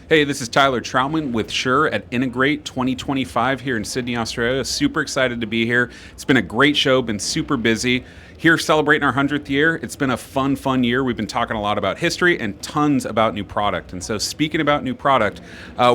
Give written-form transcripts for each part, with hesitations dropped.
Hey, this is Tyler Troutman with Shure at Integrate 2025 here in Sydney, Australia. Super excited to be here. It's been a great show, been super busy. Here celebrating our 100th year. It's been a fun year. We've been talking a lot about history and tons about new product. And so speaking about new product,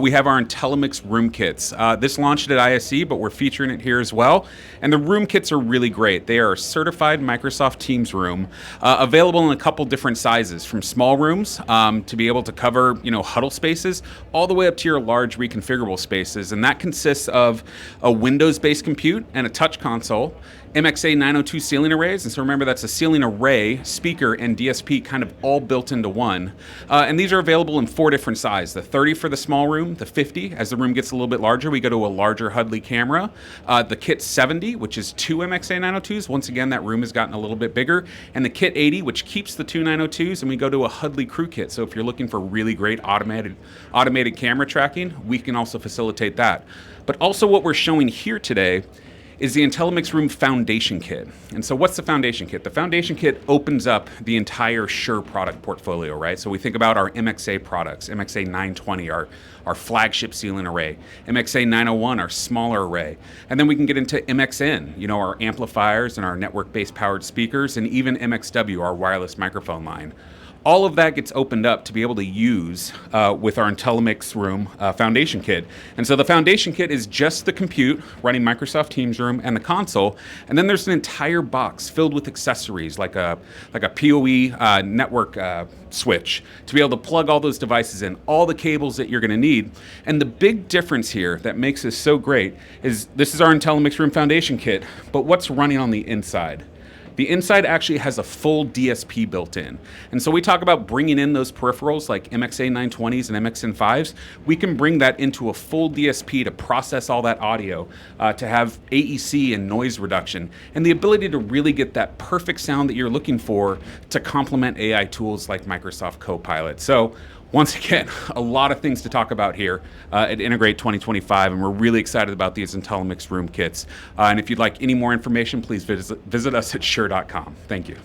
we have our IntelliMix Room Kits. This launched at ISE, but we're featuring it here as well. And the Room Kits are really great. They are a certified Microsoft Teams room, available in a couple different sizes, from small rooms to be able to cover, huddle spaces, all the way up to your large reconfigurable spaces. And that consists of a Windows-based compute and a touch console, MXA 902 ceiling arrays, and so remember that's a ceiling array, speaker, and DSP kind of all built into one. And these are available in 4 different sizes: the 30 for the small room, the 50 as the room gets a little bit larger, we go to a larger Huddle camera, the Kit 70, which is 2 MXA 902s. Once again, that room has gotten a little bit bigger, and the Kit 80, which keeps the 2 902s, and we go to a Huddle Crew Kit. So if you're looking for really great automated camera tracking, we can also facilitate that. But also what we're showing here today is the IntelliMix Room Foundation Kit. And so what's the Foundation Kit? The Foundation Kit opens up the entire Shure product portfolio, right? So we think about our MXA products, MXA 920, our flagship ceiling array, MXA 901, our smaller array. And then we can get into MXN, our amplifiers and our network-based powered speakers, and even MXW, our wireless microphone line. All of that gets opened up to be able to use with our IntelliMix Room Foundation Kit. And so the Foundation Kit is just the compute running Microsoft Teams Room and the console, and then there's an entire box filled with accessories like a PoE network switch to be able to plug all those devices in, all the cables that you're going to need. And the big difference here that makes this so great is this is our IntelliMix Room Foundation Kit, but what's running on the inside? The inside actually has a full DSP built in. And so we talk about bringing in those peripherals like MXA 920s and MXN5s. We can bring that into a full DSP to process all that audio, to have AEC and noise reduction, and the ability to really get that perfect sound that you're looking for to complement AI tools like Microsoft Copilot. So once again, a lot of things to talk about here at Integrate 2025, and we're really excited about these IntelliMix Room Kits. And if you'd like any more information, please visit us at shure.com. Thank you.